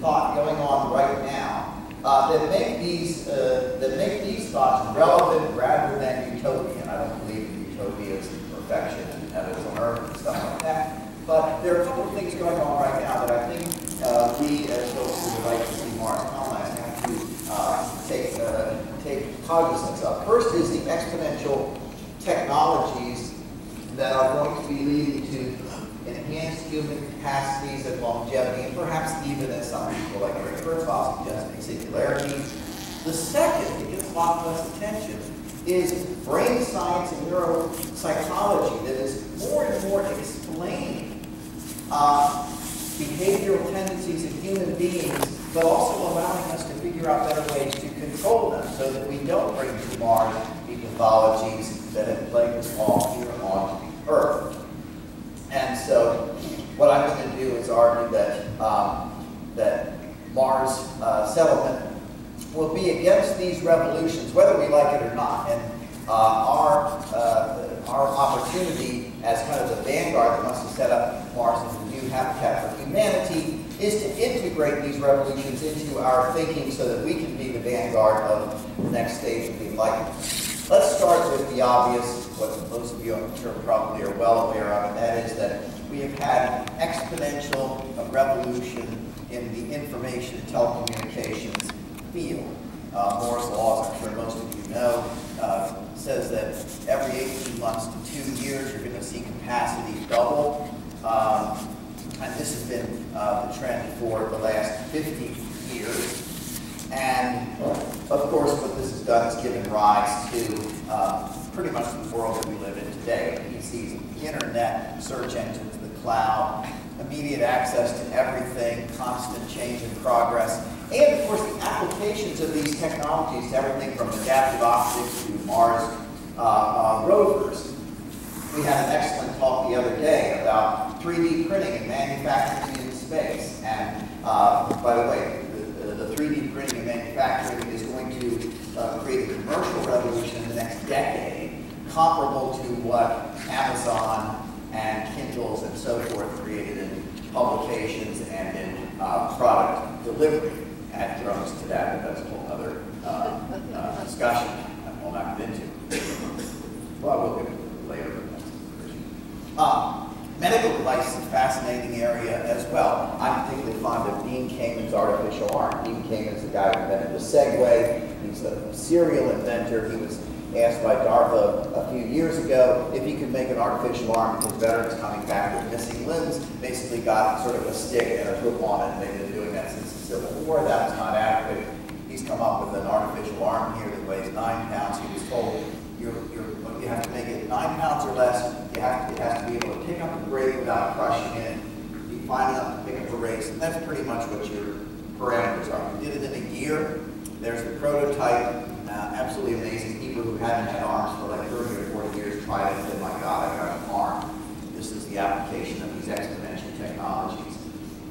thought going on right now that make these thoughts relevant rather than utopian. I don't believe in utopias and perfection and heavens on earth and stuff like that. But there are a couple of things going on right now that I think we, as folks who would like to see Mars colonized, have to take cognizance of. First is the exponential technologies that are going to be leading to enhanced human capacities and longevity, and perhaps even, as some people like Ray Kurzweil suggesting, singularity. The second, that gets a lot less attention, is brain science and neuropsychology that is more and more explaining behavioral tendencies in human beings, but also allowing us to figure out better ways to control them so that we don't bring to Mars the pathologies that have plagued us all here on Earth. And so what I'm going to do is argue that, that Mars settlement will be against these revolutions, whether we like it or not. And our opportunity as kind of the vanguard that wants to set up Mars as a new habitat for humanity is to integrate these revolutions into our thinking so that we can be the vanguard of the next stage of the Enlightenment. Let's start with the obvious, what most of you I'm sure probably are well aware of, and that is that we have had exponential revolution in the information and telecommunications field. Moore's laws, I'm sure most of you know, says that every 18 months to 2 years you're going to see capacity double. And this has been the trend for the last 50 years. And of course, what this has done is given rise to pretty much the world that we live in today. PCs, the internet, search engines, the cloud, immediate access to everything, constant change and progress, and of course the applications of these technologies to everything from adaptive optics to Mars rovers. We had an excellent talk the other day about 3D printing and manufacturing in space. And by the way, the 3D printing and manufacturing is going to create a commercial revolution in the next decade, comparable to what Amazon and Kindles and so forth created in publications and in product delivery. Add drones to that, but that's a whole other discussion I will not get into. Well, we'll get into it later. Medical device is a fascinating area as well. I'm particularly fond of Dean Kamen's artificial arm. Dean Kamen is the guy who invented the Segway. He's a serial inventor. He was asked by DARPA a few years ago if he could make an artificial arm because veterans coming back with missing limbs basically got sort of a stick and a hook on it, and they've been doing that since the Civil War. That was not adequate. He's come up with an artificial arm here that weighs 9 pounds. He was told you have to make it 9 pounds or less. It has to be able to pick up a grade without crushing it, be fine enough to pick up a race, and that's pretty much what your parameters are. We did it in a year. There's the prototype. Absolutely amazing. People who haven't had arms for like 30 or 40 years tried it and said, my God, I got an arm. This is the application of these exponential technologies.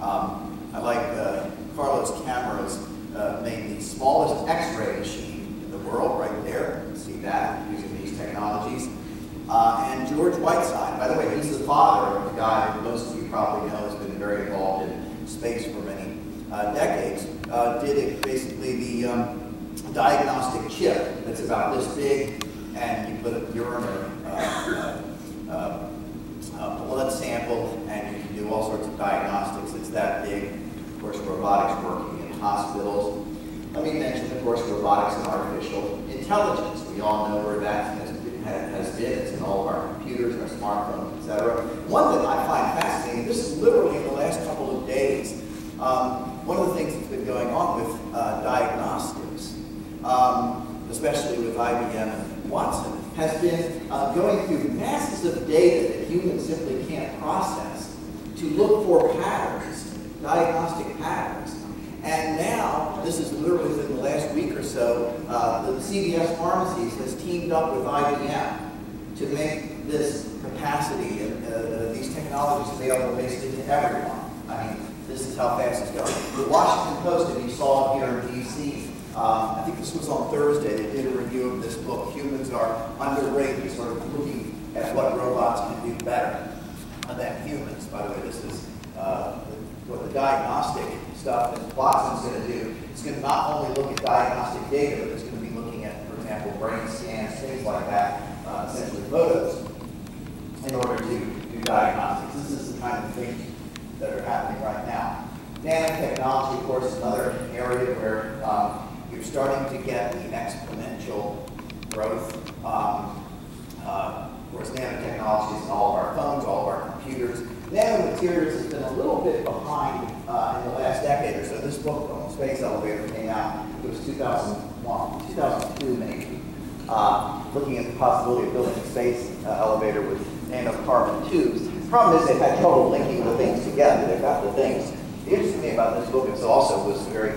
I like Carlos Cameras made the smallest X-ray machine in the world right there. You can see that using these technologies. And George Whiteside, by the way, he's the father of the guy that most of you probably know has been very involved in space for many decades, did it basically the diagnostic chip that's about this big, and you put a urine or blood sample, and you can do all sorts of diagnostics. It's that big. Of course, robotics working in hospitals. Let me mention, of course, robotics and artificial intelligence. We all know where that has been. It's in all of our computers, our smartphones, etc. One that I find fascinating, this is literally in the last couple of days, one of the things that's been going on with diagnostics, especially with IBM and Watson, has been going through masses of data that humans simply can't process to look for patterns, diagnostic patterns. And now, this is literally within the last week or so, the CVS Pharmacies has teamed up with IBM to make this capacity and these technologies available basically to everyone. I mean, this is how fast it's going. The Washington Post, if you saw it here in D.C., I think this was on Thursday, they did a review of this book, Humans Are Underrated, sort of looking at what robots can do better than humans. By the way, this is what the diagnostic stuff that Watson's going to do, it's going to not only look at diagnostic data, but it's going to be looking at, for example, brain scans, things like that, essentially photos, in order to do diagnostics. This is the kind of things that are happening right now. Nanotechnology, of course, is another area where you're starting to get the exponential growth. Of course, nanotechnology is in all of our phones, all of our computers. Nanomaterials has been a little bit behind in the last decade or so. This book on the space elevator came out, it was 2001, 2002 maybe, looking at the possibility of building a space elevator with nanocarbon tubes. The problem is they've had trouble linking the things together. They've got the things. The interesting thing about this book is also was very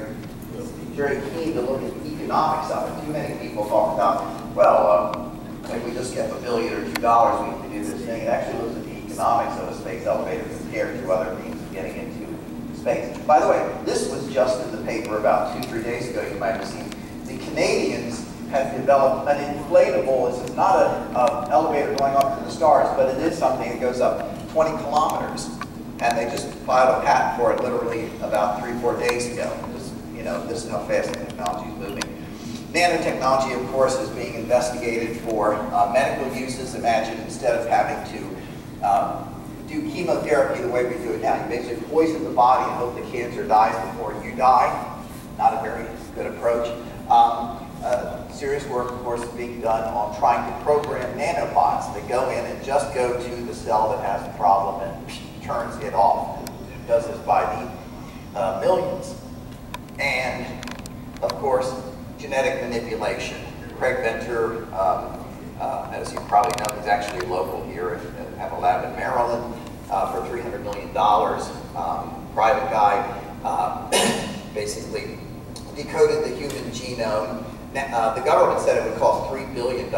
keen to look at the economics of it. Too many people talk about, well, if we just get $1 billion or $2, we can do this thing. It actually looks at the economics of a space elevator compared to other means of getting into space. By the way, this was just in the paper about 2-3 days ago, you might have seen. The Canadians have developed an inflatable, this is not an elevator going up to the stars, but it is something that goes up 20 kilometers. And they just filed a patent for it literally about 3-4 days ago. Just, you know, this is how fast the technology is moving. Nanotechnology, of course, is being investigated for medical uses. Imagine instead of having to do chemotherapy the way we do it now, you basically poison the body and hope the cancer dies before you die. Not a very good approach. Serious work, of course, is being done on trying to program nanobots that go in and just go to the cell that has a problem and turns it off. It does this by the millions. And, of course, genetic manipulation. Craig Venter, as you probably know, is actually local here at a lab in Maryland for $300 million. Private guy basically decoded the human genome. The government said it would cost $3 billion in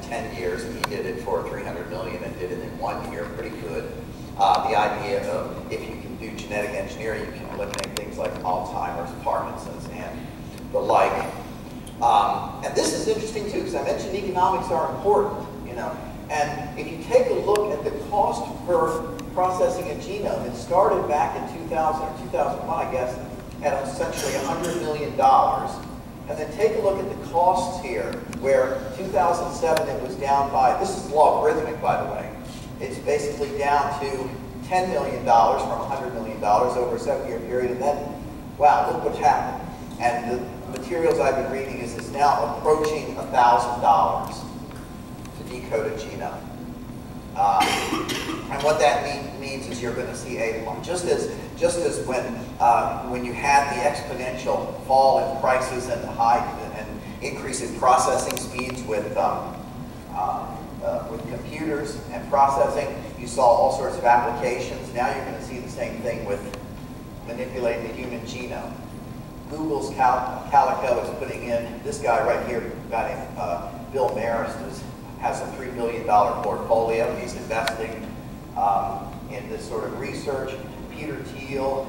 10 years, and he did it for $300 million and did it in 1 year. Pretty good. The idea of if you can do genetic engineering, you can eliminate things like Alzheimer's, Parkinson's, and the like. And this is interesting too, because I mentioned economics are important, you know. And if you take a look at the cost per processing a genome, it started back in 2000 or 2001, I guess, at essentially $100 million. And then take a look at the costs here, where 2007 it was down by, this is logarithmic by the way, it's basically down to $10 million from $100 million over a 7-year period, and then, wow, look what's happened. And the materials I've been reading is it's now approaching $1,000 to decode a genome. And what that means is you're going to see just as when you had the exponential fall in prices and the high and increase in processing speeds with computers and processing, you saw all sorts of applications. Now you're going to see the same thing with manipulating the human genome. Google's Calico is putting in, this guy right here, a guy named Bill Marist, has a $3 billion portfolio. He's investing in this sort of research. Peter Thiel,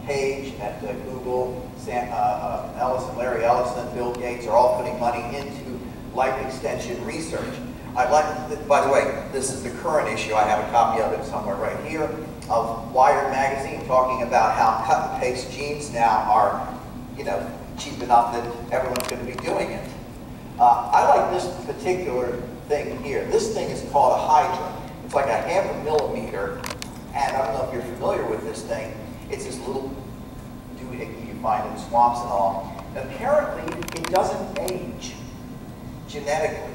Page at Google, Larry Ellison, Bill Gates are all putting money into life extension research. I'd like, by the way, this is the current issue. I have a copy of it somewhere right here, of Wired magazine, talking about how cut and paste genes now are, you know, cheap enough that everyone's going to be doing it. I like this particular thing here. This thing is called a hydra. It's like a ½ millimeter, and I don't know if you're familiar with this thing. It's this little doohickey you find in swamps and all. And apparently, it doesn't age genetically.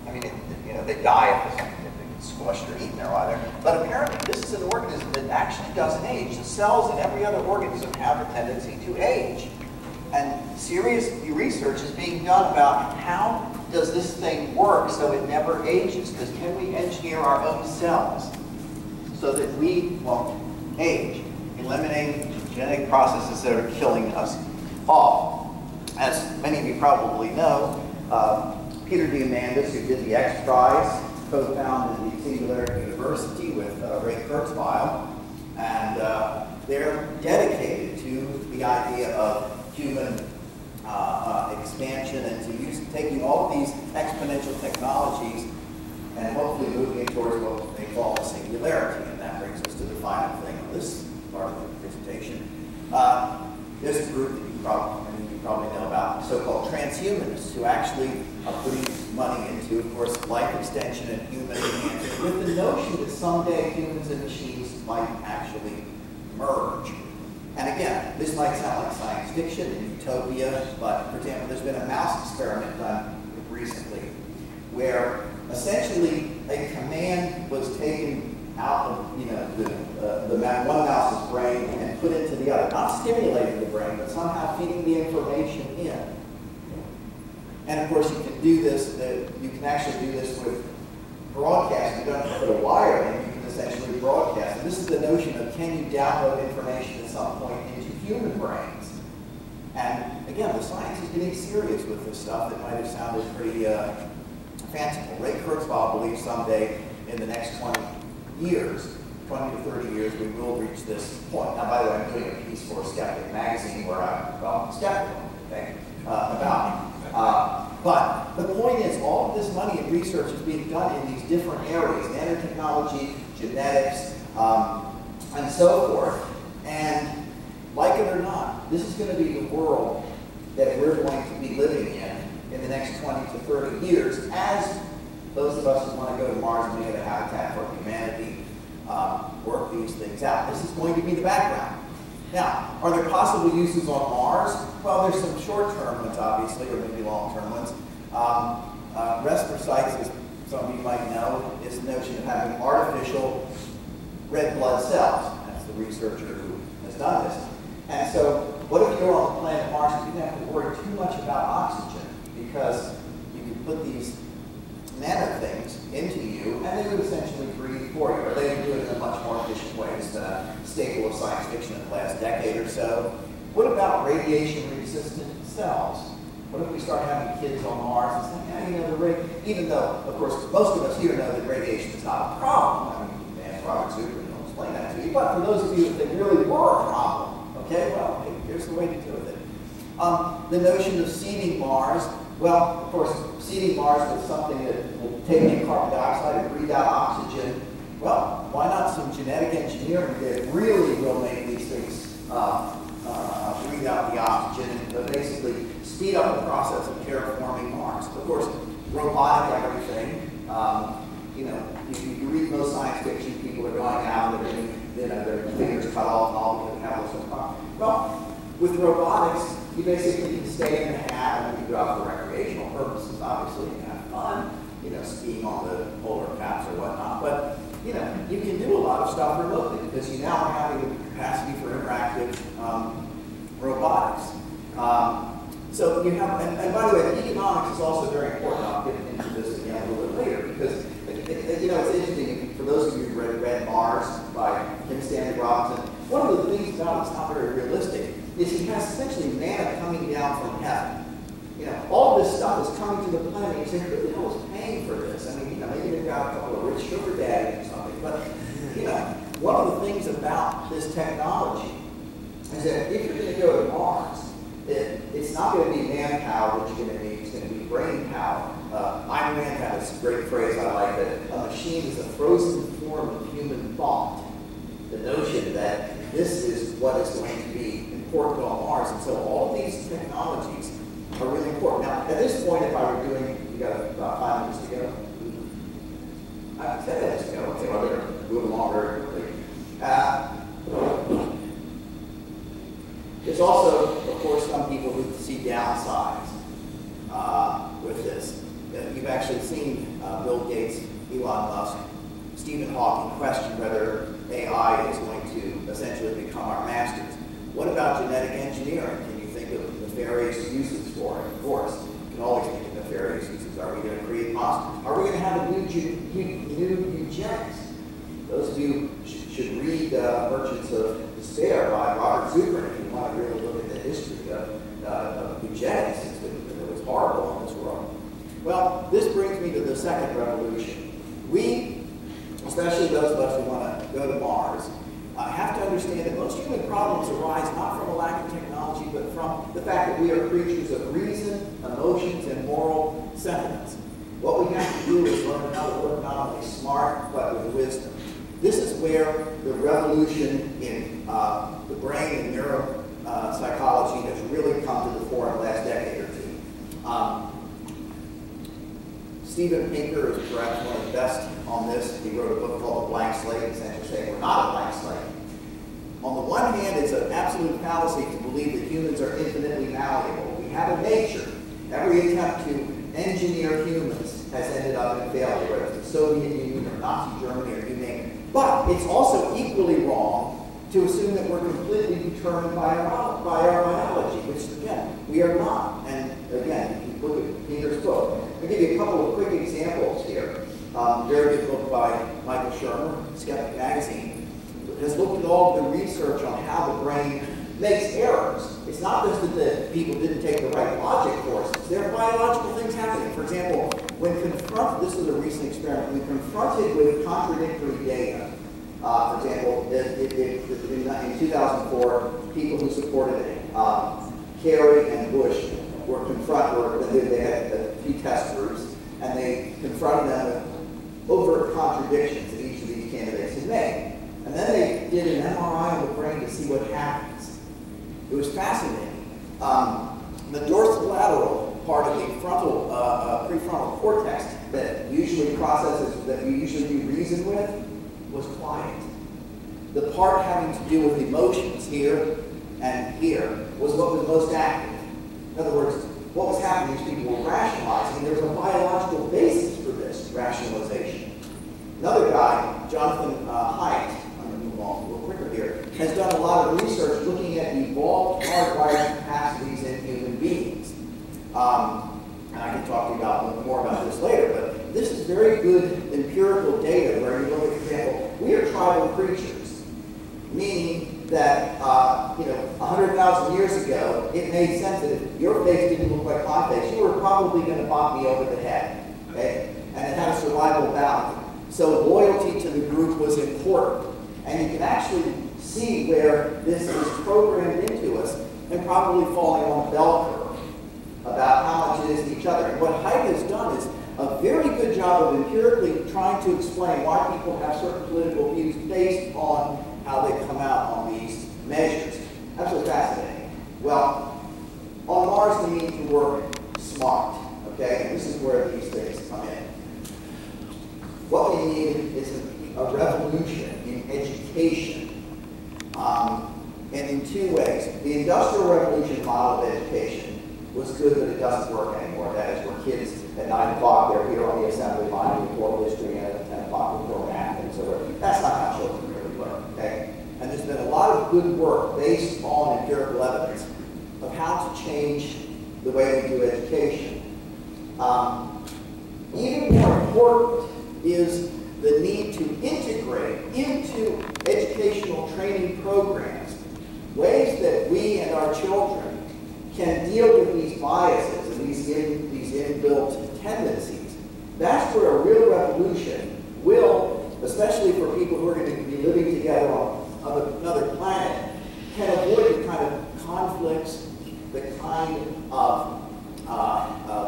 I mean, you know, they die if they get squashed or eaten or whatever. But apparently, this is an organism that actually doesn't age. The cells in every other organism have a tendency to age. And serious research is being done about how does this thing work so it never ages? Because can we engineer our own cells so that we won't age, eliminating genetic processes that are killing us off? As many of you probably know, Peter Diamandis, who did the X Prize, co-founded the Singularity University with Ray Kurzweil, and they're dedicated to the idea of human expansion and to taking all of these exponential technologies and hopefully moving it towards what they call singularity. And that brings us to the final thing of this part of the presentation. There's a group that you probably know about, so-called transhumanists, who actually are putting money into, of course, life extension and human enhancement, with the notion that someday humans and machines might actually merge. And again, this might sound like science fiction and utopia, but for example, there's been a mouse experiment done recently where essentially a command was taken out of one mouse's brain and put into the other, not stimulating the brain, but somehow feeding the information in. And of course, you can do this. You can actually do this with broadcasting. You don't have to put a wire in. You can essentially broadcast. And this is the notion of, can you download information at some point into human brains? And again, the science is getting serious with this stuff that might have sounded pretty fanciful. Ray Kurzweil believes someday in the next 20 years, 20 to 30 years, we will reach this point. Now, by the way, I'm doing a piece for Skeptic magazine where I'm skeptical, okay, about me. But the point is, all of this money and research is being done in these different areas, nanotechnology, genetics, and so forth. And like it or not, this is going to be the world that we're going to be living in the next 20 to 30 years, as those of us who want to go to Mars and make it a habitat for humanity work these things out. This is going to be the background. Now, are there possible uses on Mars? Well, there's some short-term ones, obviously, or maybe long-term ones. Restropcytes, as some of you might know, is the notion of having artificial red blood cells. That's the researcher who has done this. And so, what if you're on the planet Mars and you don't have to worry too much about oxygen, because you can put these nano things into you, and they would essentially breathe for you, or they would do it in a much more efficient way. It's been a staple of science fiction in the last decade or so. What about radiation-resistant cells? What if we start having kids on Mars and say, yeah, you know, even though, of course, most of us here know that radiation is not a problem. I mean, you can ask Robert Zuckerman, he'll explain that to you. But for those of you that really were a problem, okay, well, here's the way to deal with it. The notion of seeding Mars. Well, of course, seeding Mars with something that will take in carbon dioxide and breathe out oxygen. Well, why not some genetic engineering that really will make these things breathe out the oxygen and basically speed up the process of terraforming Mars. Of course, robotic everything. You know, if you read most science fiction, people are going out and they're getting, you know, their fingers cut off and all because they have some problem. Well, with robotics, you basically can stay in the hat and you can go out for recreational purposes. Obviously, you can have fun, you know, skiing on the polar caps or whatnot. But you know, you can do a lot of stuff remotely because you now are having the capacity for interactive robotics. So you have, and by the way, the economics is also very important. I'll get into this again a little bit later because, you know, it's interesting. For those of you who read Mars by Kim Stanley Robinson, one of the things about it's not very realistic is he has essentially manna coming down from heaven. You know, all this stuff is coming to the planet. You say, who the hell is paying for this? I mean, you know, maybe they've got a couple of rich sugar daddies or something, but you know, one of the things about this technology is that if you're going to go to Mars, it's not going to be manpower that you're going to need, it's going to be brain power. Ayn Rand had this great phrase I like, that a machine is a frozen form of human thought. The notion that this is what is going to be important on Mars, and so all of these technologies are really important. Now, at this point, if I were doing, you got about 5 minutes to go. 10 minutes to go. Okay, well, they're moving along very quickly. There's also, of course, some people who see downsides with this. You've actually seen Bill Gates, Elon Musk, Stephen Hawking question whether AI is going to essentially become our masters. What about genetic engineering? Can you think of nefarious uses for it? Of course, you can always think of nefarious uses. Are we going to create monsters? Are we going to have a new eugenics? Those of you should read Merchants of Despair by Robert Zuckerman if you want to really look at the history of eugenics. It was horrible in this world. Well, this brings me to the second revolution. We, especially those of us who want to go to Mars, have to understand that most human problems arise not from a lack of technology, but from the fact that we are creatures of reason, emotions, and moral sentiments. What we have to do is learn how to work not only smart, but with wisdom. This is where the revolution in the brain Steven Pinker is perhaps one of the best on this. He wrote a book called The Blank Slate, essentially saying we're not a blank slate. On the one hand, it's an absolute fallacy to believe that humans are infinitely malleable. We have a nature. Every attempt to engineer humans has ended up in failure, whether it's the Soviet Union or Nazi Germany or you name it. But it's also equally wrong to assume that we're completely determined by our biology, which, again, we are not. And, again, you can look at Peter's book. I'll give you a couple of quick examples here. Very good book by Michael Shermer, Skeptic Magazine, has looked at all the research on how the brain makes errors. It's not just that the people didn't take the right logic courses. There are biological things happening. For example, when confronted, this was a recent experiment, when confronted with contradictory data, for example, in 2004, people who supported Kerry and Bush were confronted, they had a few test groups, and they confronted them with overt contradictions that each of these candidates had made. And then they did an MRI of the brain to see what happens. It was fascinating. The dorsolateral part of the frontal, prefrontal cortex that usually processes, that we usually do reason with, was quiet. The part having to do with emotions here and here was what was most active. In other words, what was happening is people were rationalizing. There was a biological basis for this rationalization. Another guy, Jonathan Haidt, I'm going to move on a little quicker here, has done a lot of research looking at evolved hardwired capacities in human beings. And I can talk to you about more about this later, but this is very good empirical data where you look at, for example, we are tribal creatures, meaning that 100,000 years ago, it made sense that if your face didn't look like my face, you were probably going to bop me over the head, okay? And it had a survival value. So loyalty to the group was important. And you can actually see where this is programmed into us and probably falling on a bell curve about how much it is to each other. And what Haidt has done is a very good job of empirically trying to explain why people have certain political views based on how they come out on these measures. Absolutely fascinating. Well, on Mars we need to work smart, okay? And this is where these things come in. What we need is a revolution in education, and in two ways. The Industrial Revolution model of education was good, but it doesn't work anymore. That is where kids at 9 o'clock, they're here on the assembly line, we pour history, and at 10 o'clock we pour math, and so forth. That's not how children really learn, okay? And there's been a lot of good work based on empirical evidence of how to change the way we do education. Even more important is the need to integrate into educational training programs ways that we and our children can deal with these biases and these inbuilt tendencies. That's where a real revolution will, especially for people who are going to be living together on another planet, can avoid the kind of conflicts, the kind of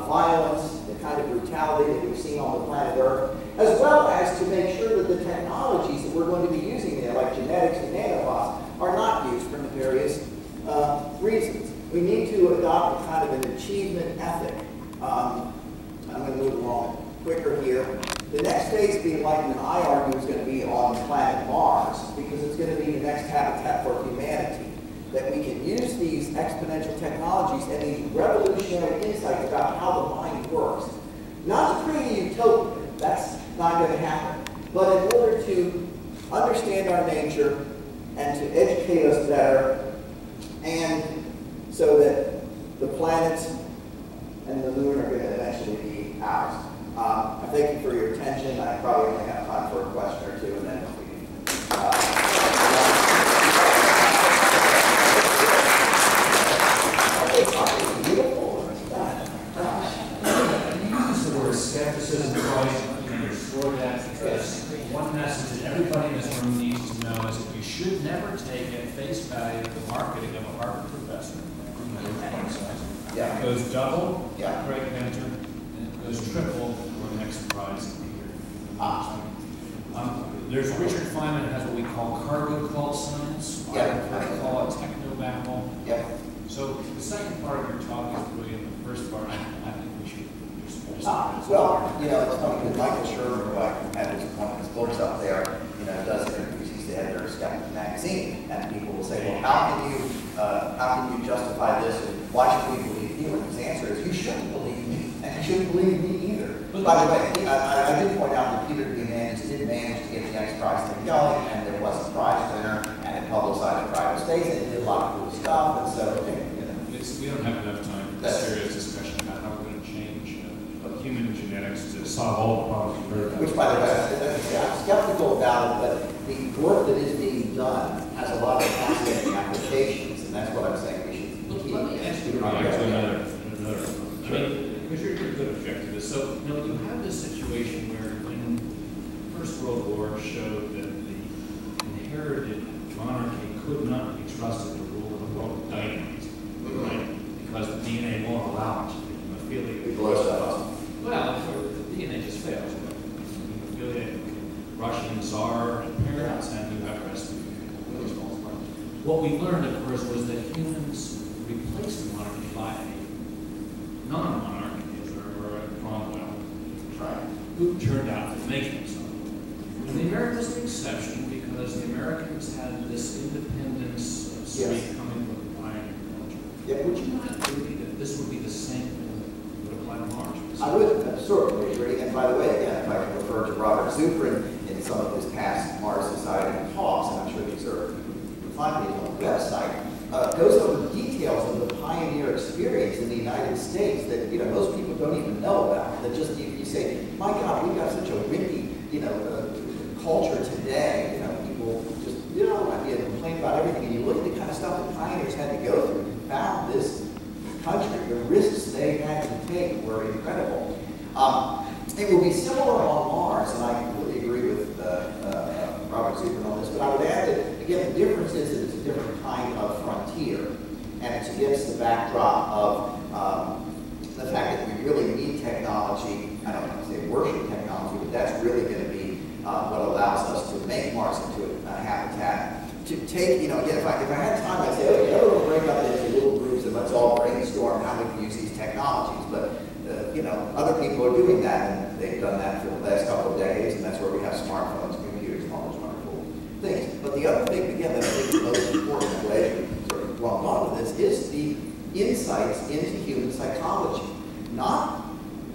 violence, the kind of brutality that we've seen on the planet Earth, as well as to make sure that the technologies that we're going to be using there, like genetics and nanobots, are not used for nefarious reasons. We need to adopt a kind of an achievement ethic. I'm going to move along quicker here. The next phase of the Enlightenment, I argue, is going to be on planet Mars, because it's going to be the next habitat for humanity. That we can use these exponential technologies and these revolutionary insights about how the mind works. Not to create a utopia, that's not going to happen, but in order to understand our nature and to educate us better, and so that the planets and the moon are going to eventually be ours. I thank you for your attention. I probably only have time for a question or two, and then we can... Skepticism twice, you can restore that, because one message that everybody in this room needs to know is that you should never take at face value the marketing of a Harvard professor. Yeah. It goes double, yeah, great mentor, and it goes triple for the next prize here. There's Richard Feynman has what we call cargo cult science. Yeah. I call it techno-babble. Yeah. So the second part of your talk is brilliant. The first part, I think we should Well, you know, it's funny because Michael Shermer, who I had one of his books up there, you know, does interviews. He's the editor of Skeptic magazine, and people will say, well, how can you justify this, and why should we believe you? And his answer is, you shouldn't believe me, and you shouldn't believe me either. But by the way, I did point out that Peter D. Manning did manage to get the X Prize thing going, and there was a prize winner, and it publicized the private states, and it did a lot of cool stuff, and so, you know. We don't have enough time for this serious discussion about how we're going to change human genetics to solve all the problems you've heard about. Which, by the way, I'm skeptical about it, but the work that is being done has a lot of fascinating applications, and that's what I'm saying we should keep. Let me ask you another. I mean, because you're a good objectivist. So, you know, you have this situation where when the First World War showed that the inherited monarchy could not be trusted to rule the world with dynamite, right? Because the DNA won't allow it to be affiliated. We blow stuff up. Well, the DNA just fails. Affiliated Russian Tsar parents and who have rescued really small part. What we learned, of course, was that humans replaced the monarchy by a non-monarchy, or a Cromwell, who turned out to make himself. And the Americans were the exception because the Americans had this independence streak coming from the pioneer culture. Yeah, would you not agree that this would be the same thing that would apply to Mars? I would certainly agree. And by the way, again, if I can refer to Robert Zuprin in some of his past Mars Society talks, and I'm sure these are, you can find these on the website, goes over details of the pioneer experience in the United States that, you know, most people don't even know about. That just, you say, my God, we've got such a windy, you know, culture today. You know, people just, you know, complain about everything. And you look at the kind of stuff that pioneers had to go through and found this country. The risks they had to take were incredible. It will be similar on Mars, and I completely agree with Robert Zuprin on this, but I would add that, again, the difference is that it's a different kind of frontier, and it's against the backdrop of the fact that we really need technology. I don't want to say worship technology, but that's really going to be what allows us to make Mars into a habitat. To take, you know, again, if I had time, I'd say, okay, everyone break up into little groups and let's all brainstorm how we can use these technologies. But, you know, other people are doing that, and they've done that for the last couple of decades, and that's where we have smartphones, computers, and all those wonderful things. But the other thing, again, that I think is most important, and glad you sort of well on with this, is the insights into human psychology. Not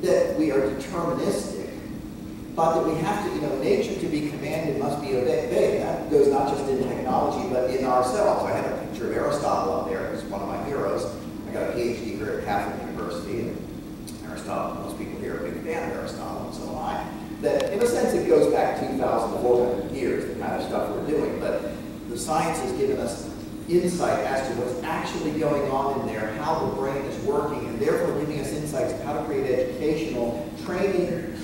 that we are deterministic, but that we have to, you know, nature to be commanded must be obeyed. That goes not just in technology, but in ourselves. I had a picture of Aristotle up there. He's one of my heroes. I got a PhD here at Catholic University, and Aristotle, most people here are a big fan of Aristotle, and so am I. That, in a sense, it goes back 2,400 years, the kind of stuff we're doing, but the science has given us insight as to what's actually going on in there, how the brain is working, and therefore giving us insights on how to create educational training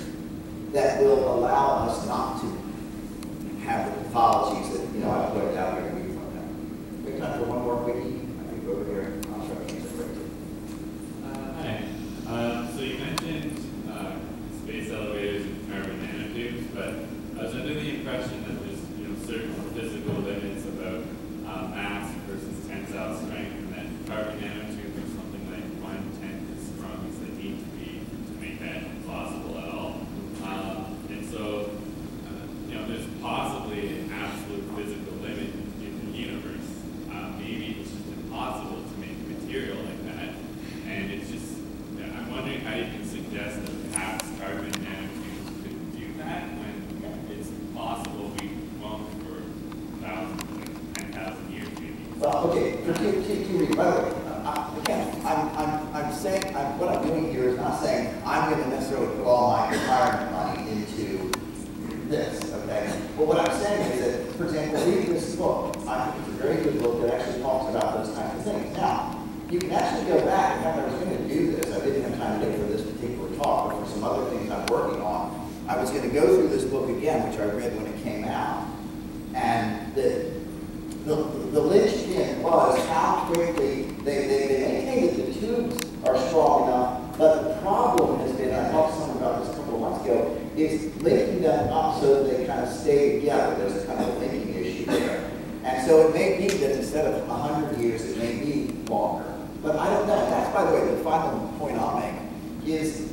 that will allow us not to have the pathologies that, you know, I pointed out here. We have time for one more quickie. I think over here. I'll try to keep it quick. Hi. So you mentioned space elevators and carbon nanotubes, but I was under the impression that there's, you know, certain physical limits about mass versus tensile strength, and that carbon nanotubes are something like 1/10 as strong as they need to be to make that possible at all. And so, you know, there's possibly an absolute physical limit in the universe. Maybe it's just impossible to make material like that. And it's just, I'm wondering how you can suggest that perhaps carbon nanotubes could do that when it's possible we won't for thousands, like 10,000 years maybe. Well, okay, by the way, again, I'm saying, what I'm doing here is not saying I'm going to necessarily put all my retirement money into this, okay? But what I'm saying is that, for example, reading this book, I think it's a very good book that actually talks about those kinds of things. Now, you can actually go back, in fact, I was going to do this, I didn't have time to do it for this particular talk, but for some other things I'm working on, I was going to go through this book again, which I read when it came out, and the linchpin was how quickly they maintain that the tubes are strong enough, but the problem has been, I talked to someone about this a couple of months ago, is linking them up so that they kind of stay together. There's a kind of a linking issue there. And so it may be that instead of 100 years, it may be longer. But I don't know. That's, by the way, the final point I'll make is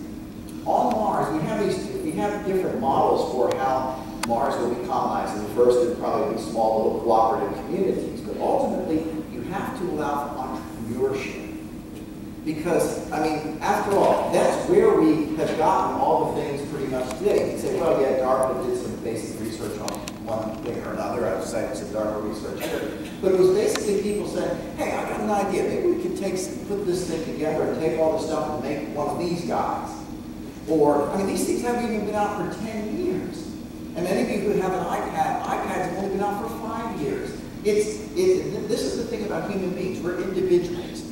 to allow for entrepreneurship. Because, I mean, after all, that's where we have gotten all the things pretty much today. You can say, well, yeah, DARPA did some basic research on one thing or another. I've cited some DARPA research here. But it was basically people saying, hey, I got an idea. Maybe we could put this thing together and take all the stuff and make one of these guys. Or, I mean, these things haven't even been out for 10 years. And many of you who have an iPad, iPads have only been out for 5 years. This is the thing about human beings. We're individuals.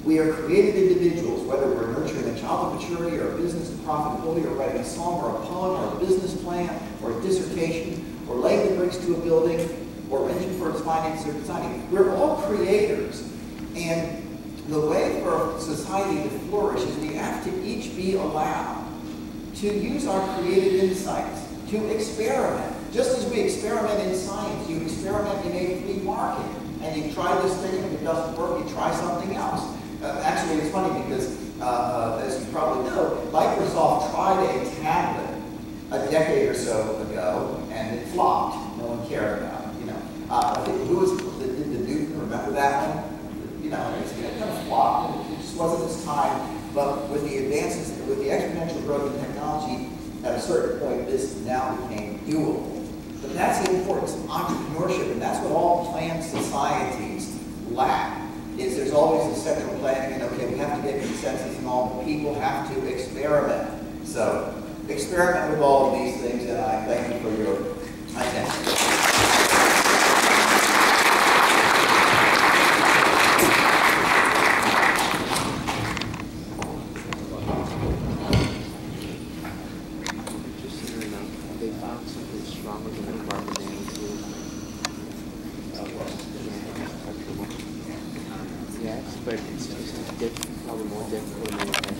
We are creative individuals, whether we're nurturing a child of maturity or a business of profitability or writing a song or a poem or a business plan or a dissertation or laying the bricks to a building or arranging for its finances or designing. We're all creators. And the way for society to flourish is we have to each be allowed to use our creative insights, to experiment. Just as we experiment in science, you experiment in a free market. And you try this thing, and if it doesn't work, you try something else. Actually, it's funny because, as you probably know, Microsoft tried a tablet a decade or so ago, and it flopped. No one cared about it. You know, I think who was the Newton? Remember that one? You know, it kind of flopped. It just wasn't its time. But with the advances, with the exponential growth in technology, at a certain point, this now became doable. But that's the importance of entrepreneurship, and that's what all planned societies lack. Is there's always a central planning, and okay, we have to get consensus, and all the people have to experiment. So, experiment with all of these things, and I thank you for your attention. They found something stronger than the carbon nanotube. Yes, but it's probably more difficult to manufacture.